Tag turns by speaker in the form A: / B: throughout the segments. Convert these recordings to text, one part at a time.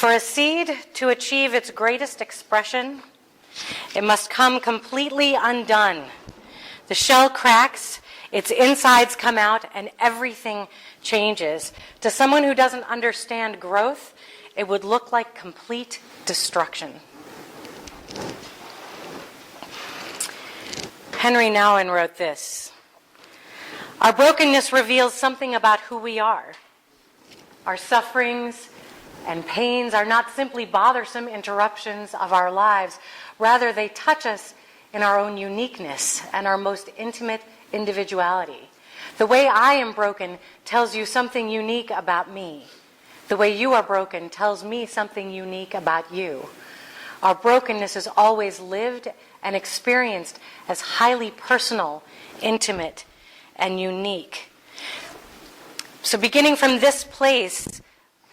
A: For a seed to achieve its greatest expression, it must come completely undone. The shell cracks, its insides come out, and everything changes. To someone who doesn't understand growth, it would look like complete destruction. Henri Nouwen wrote this: "Our brokenness reveals something about who we are. Our sufferings and pains are not simply bothersome interruptions of our lives. Rather, they touch us in our own uniqueness and our most intimate individuality. The way I am broken tells you something unique about me. The way you are broken tells me something unique about you. Our brokenness is always lived and experienced as highly personal, intimate, and unique." So beginning from this place,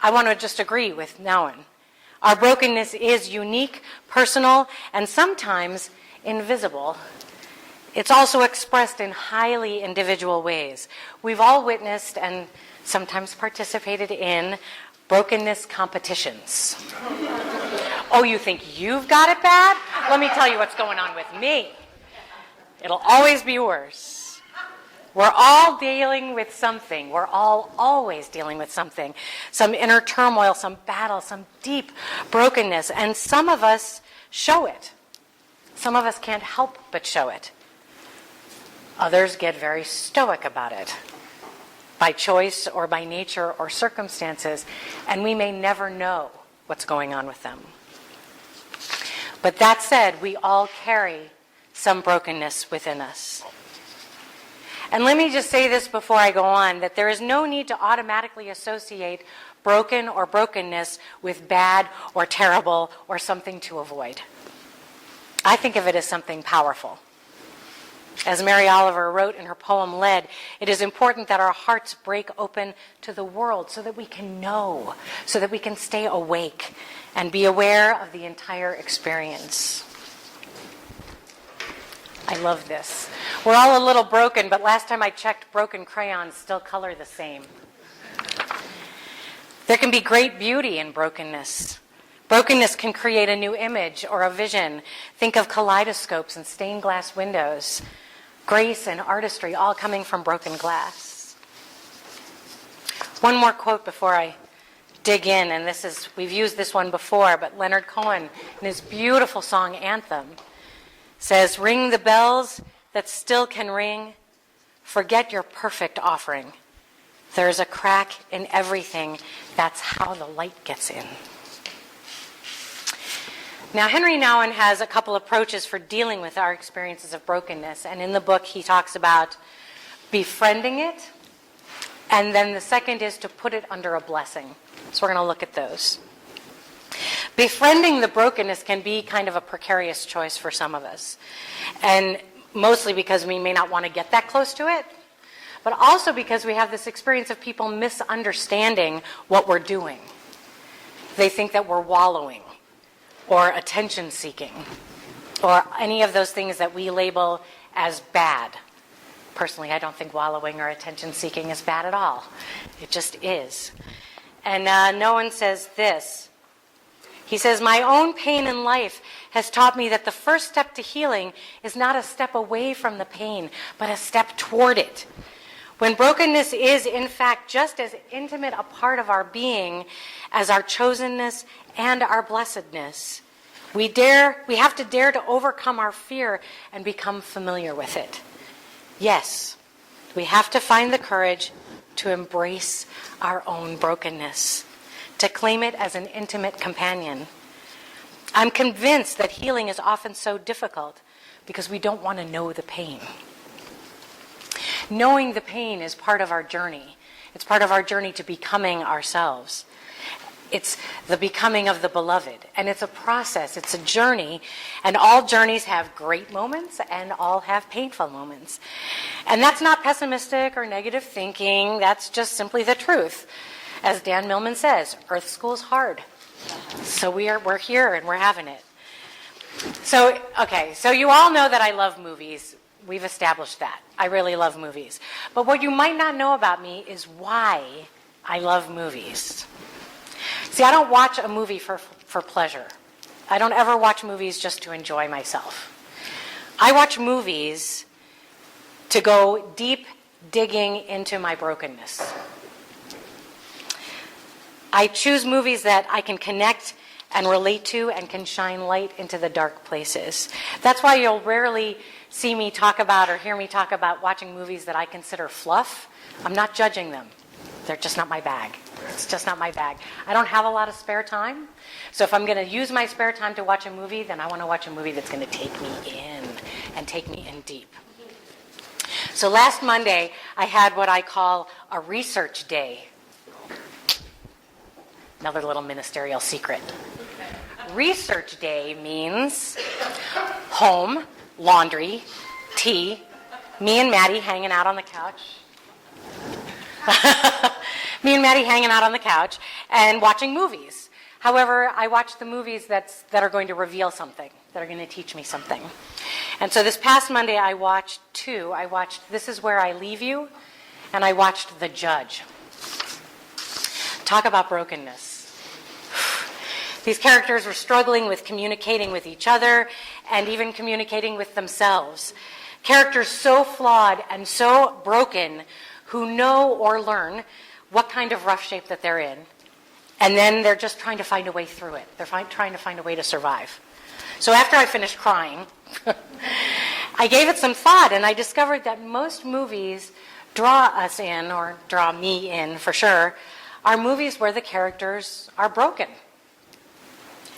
A: I want to just agree with Nouwen. Our brokenness is unique, personal, and sometimes invisible. It's also expressed in highly individual ways. We've all witnessed and sometimes participated in brokenness competitions. Oh, you think you've got it bad? Let me tell you what's going on with me. It'll always be worse. We're all dealing with something. We're all always dealing with something. Some inner turmoil, some battle, some deep brokenness. And some of us show it. Some of us can't help but show it. Others get very stoic about it, by choice or by nature or circumstances, and we may never know what's going on with them. But that said, we all carry some brokenness within us. And let me just say this before I go on, that there is no need to automatically associate broken or brokenness with bad or terrible or something to avoid. I think of it as something powerful. As Mary Oliver wrote in her poem Lead, it is important that our hearts break open to the world so that we can know, so that we can stay awake and be aware of the entire experience. I love this. We're all a little broken, but last time I checked, broken crayons still color the same. There can be great beauty in brokenness. Brokenness can create a new image or a vision. Think of kaleidoscopes and stained glass windows. Grace and artistry all coming from broken glass. One more quote before I dig in, and we've used this one before, but Leonard Cohen, in his beautiful song Anthem, says, "Ring the bells that still can ring. Forget your perfect offering. There's a crack in everything. That's how the light gets in." Now, Henri Nouwen has a couple approaches for dealing with our experiences of brokenness. And in the book, he talks about befriending it. And then the second is to put it under a blessing. So we're going to look at those. Befriending the brokenness can be kind of a precarious choice for some of us. And mostly because we may not want to get that close to it, but also because we have this experience of people misunderstanding what we're doing. They think that we're wallowing or attention seeking or any of those things that we label as bad. Personally, I don't think wallowing or attention seeking is bad at all. It just is. And Nouwen says this. He says, "My own pain in life has taught me that the first step to healing is not a step away from the pain, but a step toward it. When brokenness is, in fact, just as intimate a part of our being as our chosenness and our blessedness, we have to dare to overcome our fear and become familiar with it. Yes, we have to find the courage to embrace our own brokenness, to claim it as an intimate companion. I'm convinced that healing is often so difficult because we don't want to know the pain. Knowing the pain is part of our journey. It's part of our journey to becoming ourselves. It's the becoming of the beloved. And it's a process. It's a journey. And all journeys have great moments and all have painful moments. And that's not pessimistic or negative thinking. That's just simply the truth. As Dan Millman says, Earth School's hard. So we're here and we're having it. So you all know that I love movies. We've established that. I really love movies. But what you might not know about me is why I love movies. See, I don't watch a movie for pleasure. I don't ever watch movies just to enjoy myself. I watch movies to go deep digging into my brokenness. I choose movies that I can connect and relate to and can shine light into the dark places. That's why you'll rarely see me talk about or hear me talk about watching movies that I consider fluff. I'm not judging them. They're just not my bag. It's just not my bag. I don't have a lot of spare time. So if I'm going to use my spare time to watch a movie, then I want to watch a movie that's going to take me in and take me in deep. So last Monday, I had what I call a research day. Another little ministerial secret. Research day means home, laundry, tea, me and Maddie hanging out on the couch. Me and Maddie hanging out on the couch and watching movies. However, I watch the movies that are going to reveal something, that are going to teach me something. And so this past Monday, I watched two. I watched This Is Where I Leave You, and I watched The Judge. Talk about brokenness. These characters were struggling with communicating with each other and even communicating with themselves. Characters so flawed and so broken who know or learn what kind of rough shape that they're in. And then they're just trying to find a way through it. They're trying to find a way to survive. So after I finished crying, I gave it some thought, and I discovered that most movies draw us in, or draw me in for sure, are movies where the characters are broken.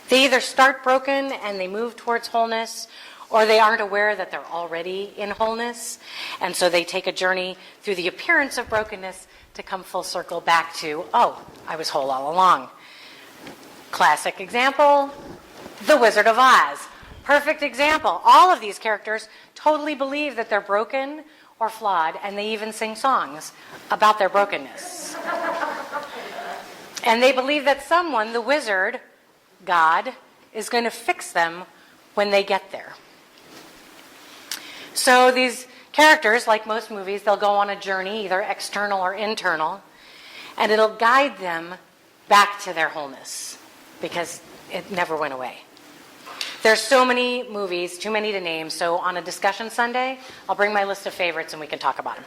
A: They either start broken and they move towards wholeness, or they aren't aware that they're already in wholeness, and so they take a journey through the appearance of brokenness to come full circle back to, oh, I was whole all along. Classic example, The Wizard of Oz. Perfect example. All of these characters totally believe that they're broken or flawed, and they even sing songs about their brokenness. And they believe that someone, the wizard, God, is going to fix them when they get there. So these characters, like most movies, they'll go on a journey, either external or internal, and it'll guide them back to their wholeness, because it never went away. There's so many movies, too many to name, so on a discussion Sunday, I'll bring my list of favorites and we can talk about them.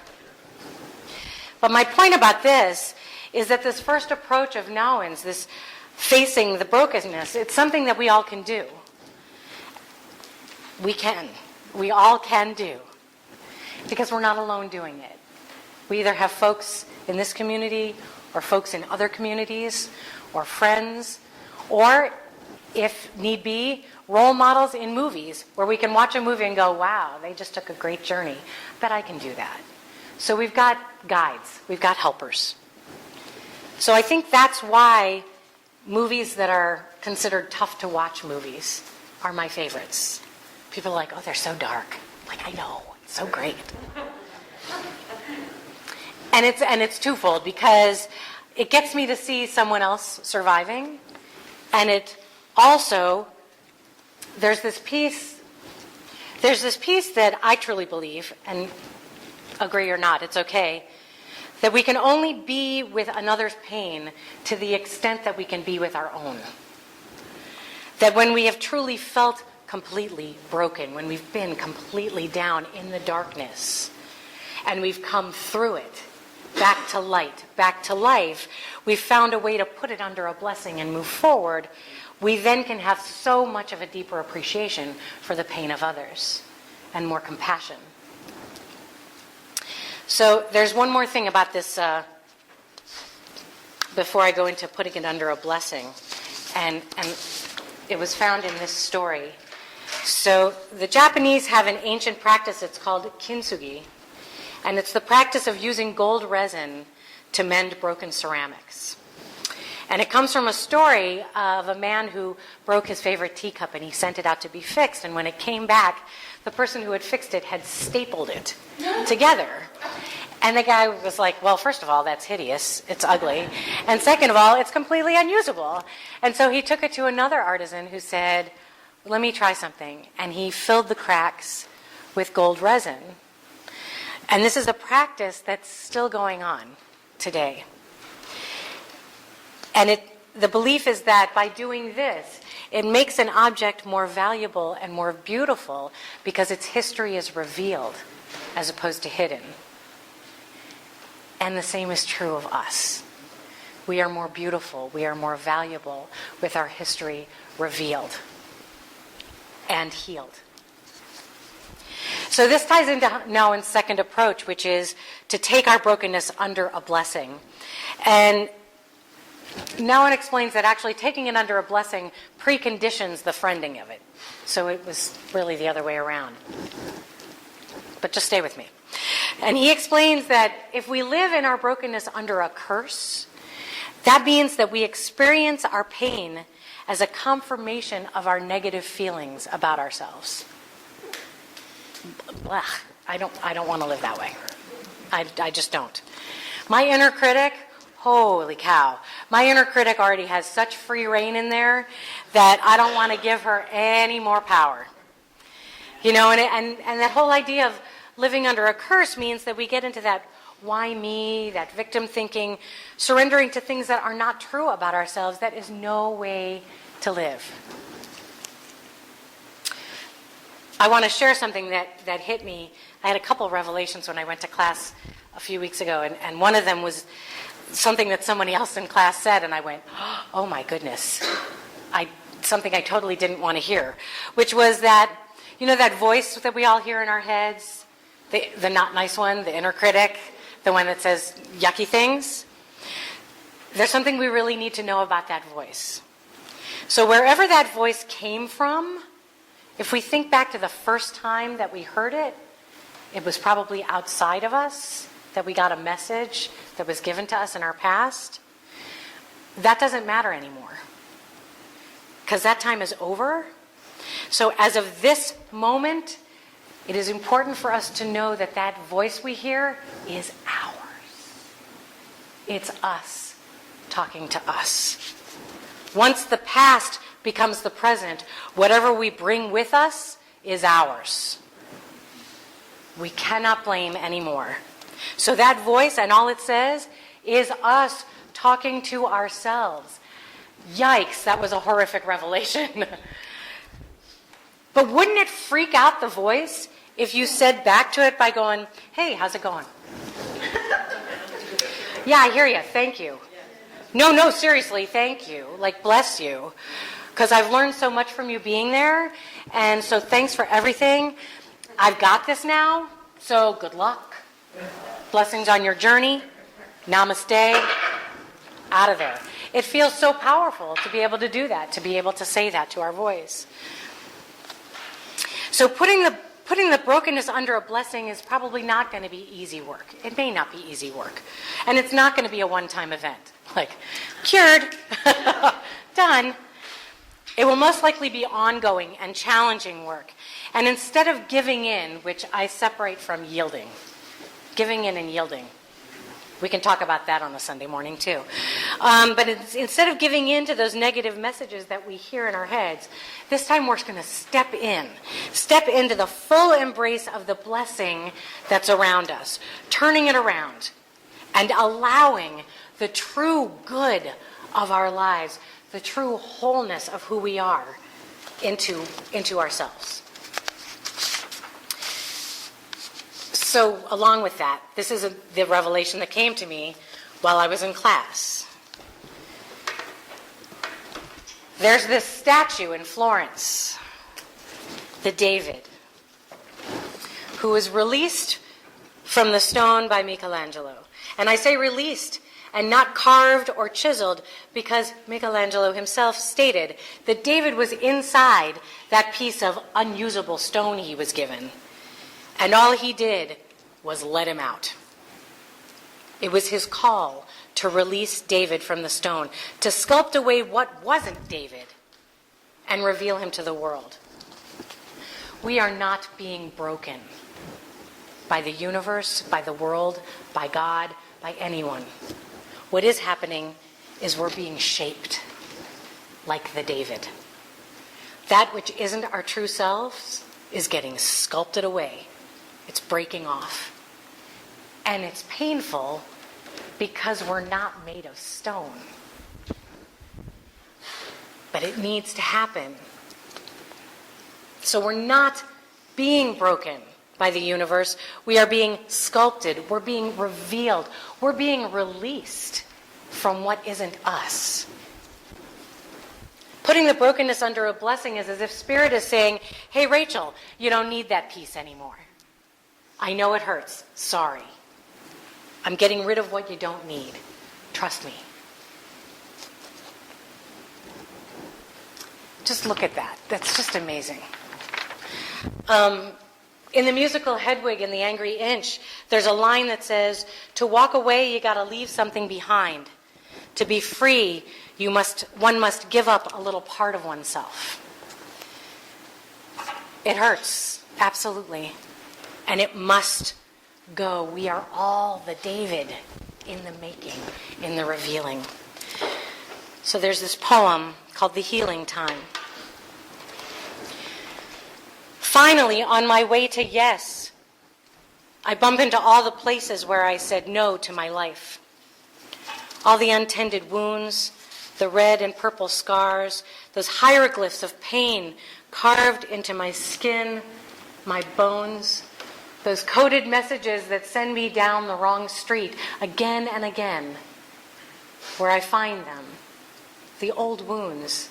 A: But my point about this is that this first approach of Nouwen's, this facing the brokenness, it's something that we all can do. We can. We all can do. Because we're not alone doing it. We either have folks in this community or folks in other communities or friends, or, if need be, role models in movies where we can watch a movie and go, wow, they just took a great journey. Bet I can do that. So we've got guides. We've got helpers. So I think that's why movies that are considered tough to watch movies are my favorites. People are like, oh, they're so dark. Like, I know. It's so great. And it's twofold, because it gets me to see someone else surviving, and it also, there's this piece that I truly believe, and agree or not, it's okay, that we can only be with another's pain to the extent that we can be with our own. That when we have truly felt completely broken, when we've been completely down in the darkness, and we've come through it, back to light, back to life, we've found a way to put it under a blessing and move forward, we then can have so much of a deeper appreciation for the pain of others and more compassion. So there's one more thing about this before I go into putting it under a blessing, and it was found in this story. So the Japanese have an ancient practice, it's called kintsugi, and it's the practice of using gold resin to mend broken ceramics. And it comes from a story of a man who broke his favorite teacup and he sent it out to be fixed, and when it came back, the person who had fixed it had stapled it together. And the guy was like, well, first of all, that's hideous, it's ugly, and second of all, it's completely unusable. And so he took it to another artisan who said, let me try something. And he filled the cracks with gold resin. And this is a practice that's still going on today. And the belief is that by doing this, it makes an object more valuable and more beautiful because its history is revealed as opposed to hidden. And the same is true of us. We are more beautiful, we are more valuable with our history revealed and healed. So this ties into Nouwen's second approach, which is to take our brokenness under a blessing. And Nouwen explains that actually taking it under a blessing preconditions the friending of it. So it was really the other way around. But just stay with me. And he explains that if we live in our brokenness under a curse, that means that we experience our pain as a confirmation of our negative feelings about ourselves. Blah. I don't want to live that way. I just don't. My inner critic, holy cow. My inner critic already has such free reign in there that I don't want to give her any more power. You know, and that whole idea of living under a curse means that we get into that why me, that victim thinking, surrendering to things that are not true about ourselves. That is no way to live. I want to share something that hit me. I had a couple of revelations when I went to class a few weeks ago, and one of them was something that somebody else in class said, and I went, oh my goodness, something I totally didn't want to hear, which was that, you know, that voice that we all hear in our heads, the not nice one, the inner critic, the one that says yucky things. There's something we really need to know about that voice. So wherever that voice came from, if we think back to the first time that we heard it, it was probably outside of us, that we got a message that was given to us in our past. That doesn't matter anymore, because that time is over. So as of this moment, it is important for us to know that that voice we hear is ours. It's us talking to us. Once the past becomes the present, whatever we bring with us is ours. We cannot blame anymore. So that voice and all it says is us talking to ourselves. Yikes, that was a horrific revelation. But wouldn't it freak out the voice if you said back to it by going, hey, how's it going? Yeah, I hear you, thank you. No, seriously, thank you. Like, bless you. Because I've learned so much from you being there, and so thanks for everything. I've got this now, so good luck. Blessings on your journey. Namaste. Out of there. It feels so powerful to be able to do that, to be able to say that to our voice. So putting the brokenness under a blessing is probably not going to be easy work. It may not be easy work. And it's not going to be a one-time event. Like, cured, done. It will most likely be ongoing and challenging work. And instead of giving in, which I separate from yielding, giving in and yielding. We can talk about that on a Sunday morning too. But instead of giving in to those negative messages that we hear in our heads, this time we're going to step into the full embrace of the blessing that's around us, turning it around and allowing the true good of our lives, the true wholeness of who we are into ourselves. So along with that, this is the revelation that came to me while I was in class. There's this statue in Florence, the David, who was released from the stone by Michelangelo. And I say released and not carved or chiseled because Michelangelo himself stated that David was inside that piece of unusable stone he was given. And all he did was let him out. It was his call to release David from the stone, to sculpt away what wasn't David and reveal him to the world. We are not being broken by the universe, by the world, by God, by anyone. What is happening is we're being shaped like the David. That which isn't our true selves is getting sculpted away. It's breaking off. And it's painful because we're not made of stone. but it needs to happen. So we're not being broken by the universe. We are being sculpted. We're being revealed. We're being released from what isn't us. Putting the brokenness under a blessing is as if Spirit is saying, hey, Rachel, you don't need that piece anymore. I know it hurts. Sorry. I'm getting rid of what you don't need. Trust me. Just look at that. That's just amazing. In the musical Hedwig and the Angry Inch, there's a line that says, to walk away, you got to leave something behind. To be free, one must give up a little part of oneself. It hurts, absolutely. And it must go. We are all the David in the making, in the revealing. So there's this poem called The Healing Time. Finally, on my way to yes, I bump into all the places where I said no to my life. All the untended wounds, the red and purple scars, those hieroglyphs of pain carved into my skin, my bones, those coded messages that send me down the wrong street again and again, where I find them, the old wounds,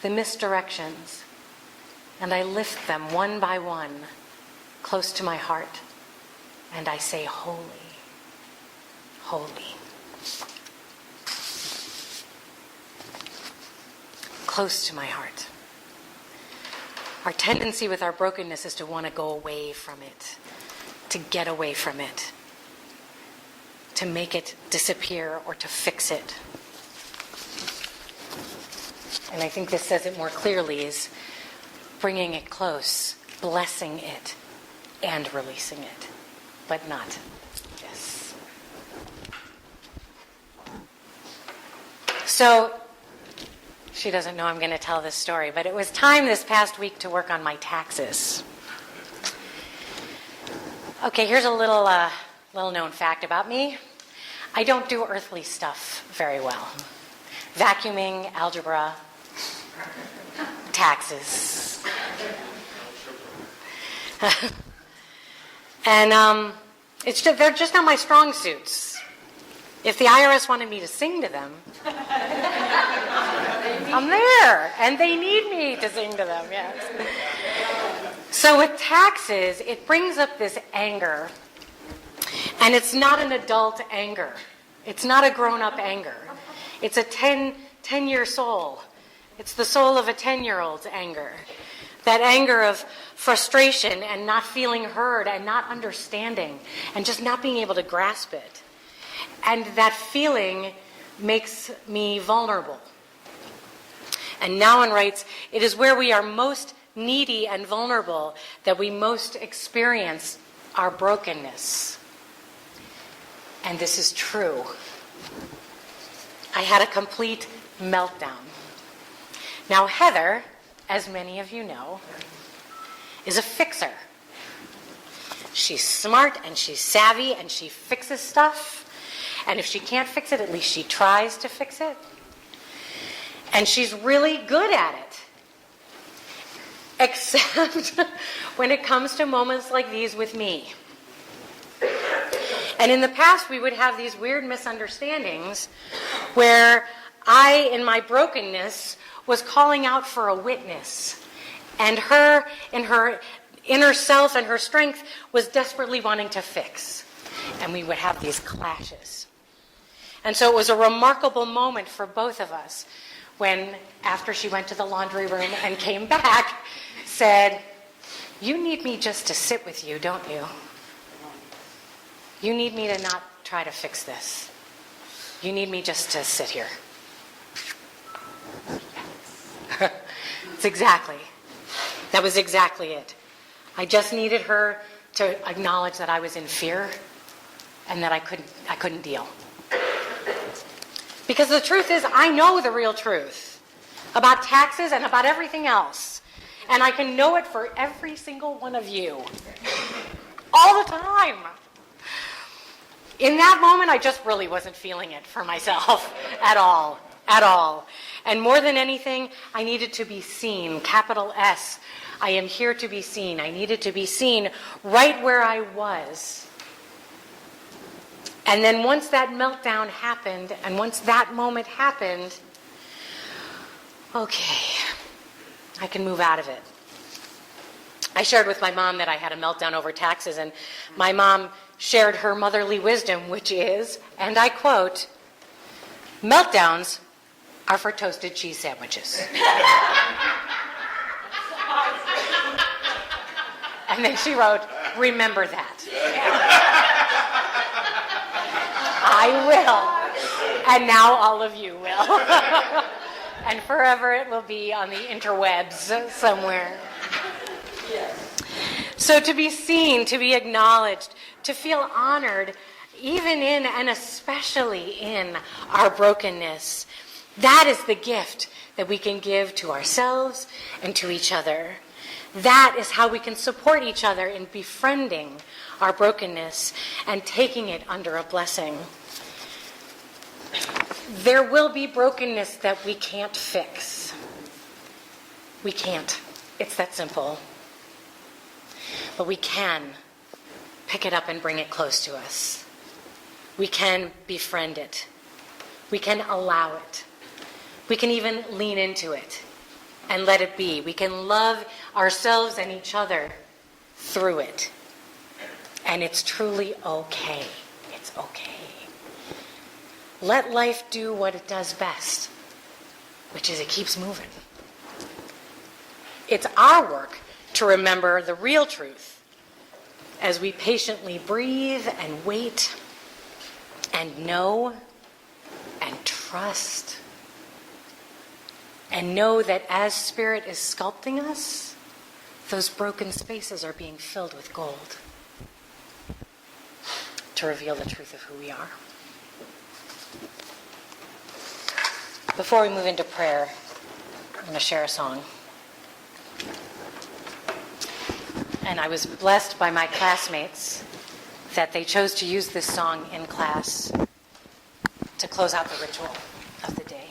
A: the misdirections, and I lift them one by one close to my heart, and I say, holy, holy. Close to my heart. Our tendency with our brokenness is to want to go away from it, to get away from it, to make it disappear or to fix it. And I think this says it more clearly, is bringing it close, blessing it, and releasing it, but not this. So, she doesn't know I'm going to tell this story, but it was time this past week to work on my taxes. Okay, here's a little known fact about me. I don't do earthly stuff very well. Vacuuming, algebra, taxes. And they're just not my strong suits. If the IRS wanted me to sing to them, I'm there, and they need me to sing to them, yes. So with taxes, it brings up this anger, and it's not an adult anger. It's not a grown-up anger. It's a 10-year soul. It's the soul of a 10-year-old's anger. That anger of frustration and not feeling heard and not understanding and just not being able to grasp it. And that feeling makes me vulnerable. And Nouwen writes, it is where we are most needy and vulnerable that we most experience our brokenness. And this is true. I had a complete meltdown. Now, Heather, as many of you know, is a fixer. She's smart and she's savvy and she fixes stuff. And if she can't fix it, at least she tries to fix it. And she's really good at it. Except when it comes to moments like these with me. And in the past, we would have these weird misunderstandings where I, in my brokenness, was calling out for a witness. And her, in her inner self and her strength, was desperately wanting to fix. And we would have these clashes. And so it was a remarkable moment for both of us when, after she went to the laundry room and came back, said, you need me just to sit with you, don't you? You need me to not try to fix this. You need me just to sit here. That was exactly it. I just needed her to acknowledge that I was in fear and that I couldn't deal. Because the truth is, I know the real truth about taxes and about everything else. And I can know it for every single one of you. All the time. In that moment, I just really wasn't feeling it for myself at all. at all. And more than anything, I needed to be seen, capital S. I am here to be seen. I needed to be seen right where I was. And then once that meltdown happened, and once that moment happened, okay, I can move out of it. I shared with my mom that I had a meltdown over taxes, and my mom shared her motherly wisdom, which is, and I quote, "Meltdowns are for toasted cheese sandwiches." And then she wrote, "Remember that." I will. And now all of you will. And forever it will be on the interwebs somewhere. So to be seen, to be acknowledged, to feel honored, even in and especially in our brokenness, that is the gift that we can give to ourselves and to each other. That is how we can support each other in befriending our brokenness and taking it under a blessing. There will be brokenness that we can't fix. We can't. It's that simple. But we can pick it up and bring it close to us. We can befriend it. We can allow it. We can even lean into it and let it be. We can love ourselves and each other through it. And it's truly okay. It's okay. Let life do what it does best, which is it keeps moving. It's our work to remember the real truth as we patiently breathe and wait and know and trust and know that as Spirit is sculpting us, those broken spaces are being filled with gold to reveal the truth of who we are. Before we move into prayer, I'm going to share a song. And I was blessed by my classmates that they chose to use this song in class to close out the ritual of the day.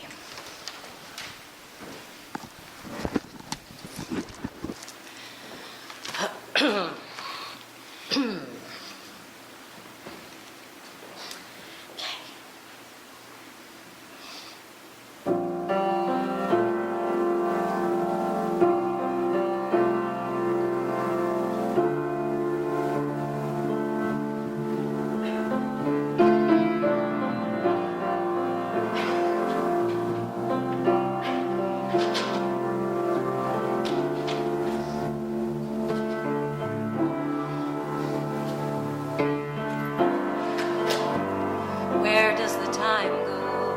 B: Where does the time go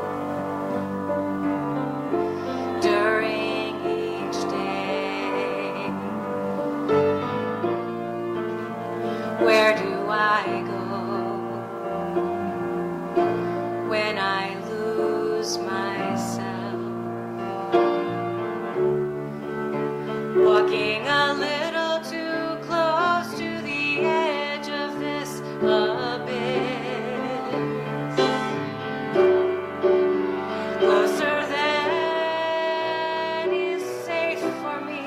B: during each day? Where do I go when I lose myself? Walking a little too close to the edge of this abyss. Closer than is safe for me.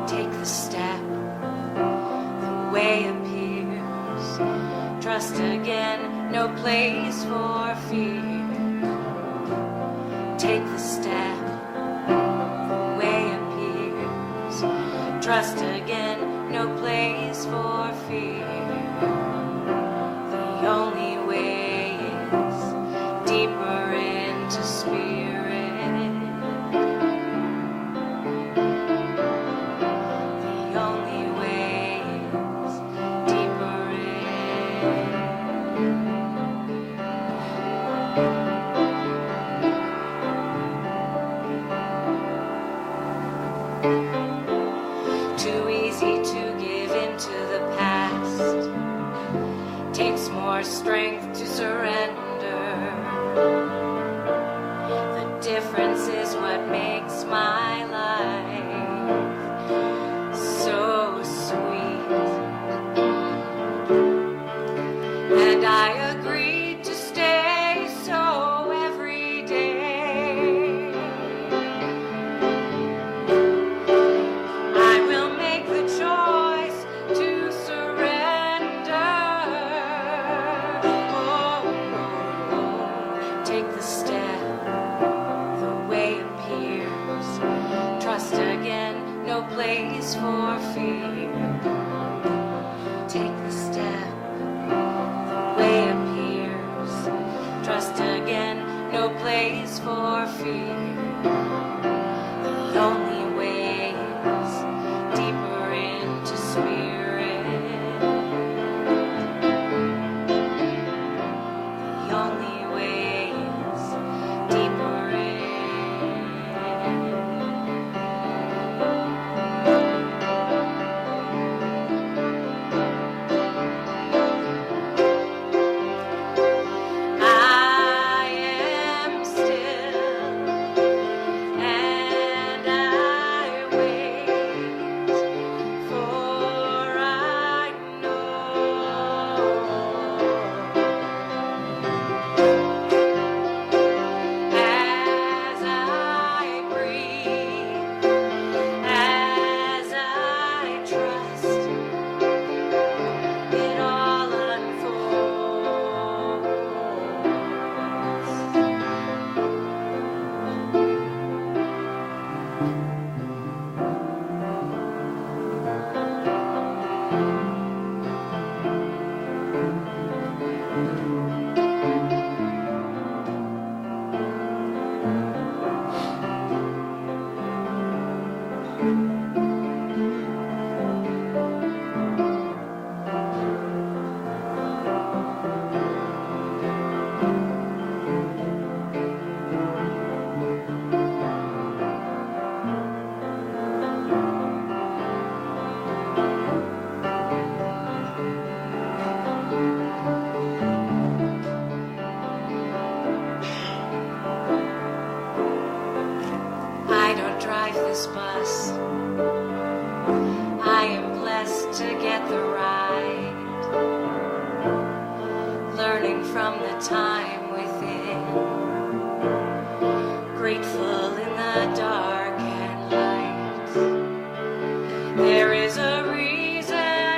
B: Take the step, the way appears. Trust again, no place for fear. Take the step, the way appears. Trust again, no place for fear. The only way is deeper into spirit. The only way is deeper in. Too easy to give into the past. Takes more strength to surrender. The difference is what makes my life so sweet. And I Take the step, the way appears. Trust again, no place for fear. Take the step, the way appears. Trust again, no place for fear. The only way is deeper into spirit. The only way is deeper in. I am still, and I wait, for I know as I breathe, as I trust, it all unfolds. I don't drive this bus. I am blessed to get the ride, learning from the time within, grateful in the dark and light. There is a reason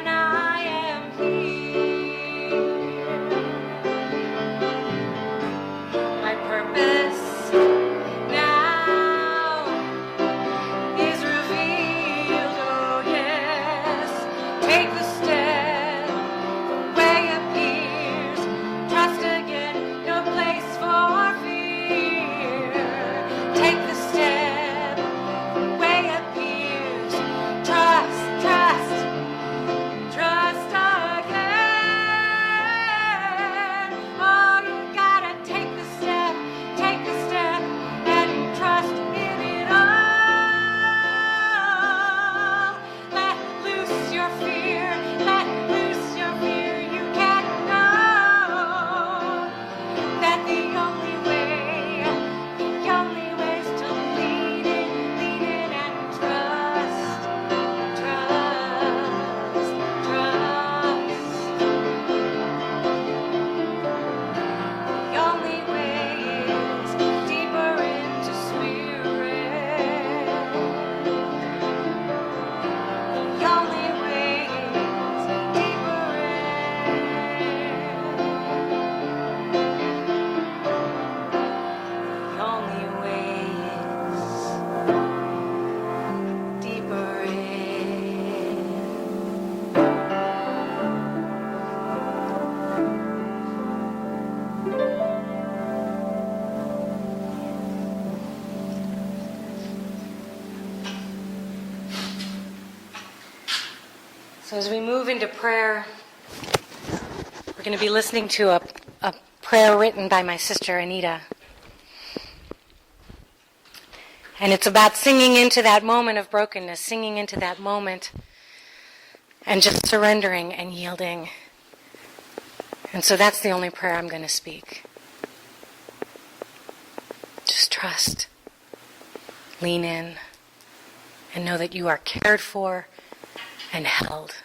B: I am here. My purpose now is revealed, oh yes. Take the step, the way appears. Trust again, no place for fear. Take the step, the way appears. Trust, trust, trust again. Oh, you gotta take the step, and trust in it all. Let loose your fear, let loose your fear. You can know that the only way is to lean in and trust, trust, trust. The only way is deeper into spirit. The only way is deeper in. The only way is deeper in.
A: So as we move into prayer, we're going to be listening to a prayer written by my sister Anita. And it's about singing into that moment of brokenness, singing into that moment, and just surrendering and yielding. And so that's the only prayer I'm going to speak. Just trust, lean in, and know that you are cared for and held.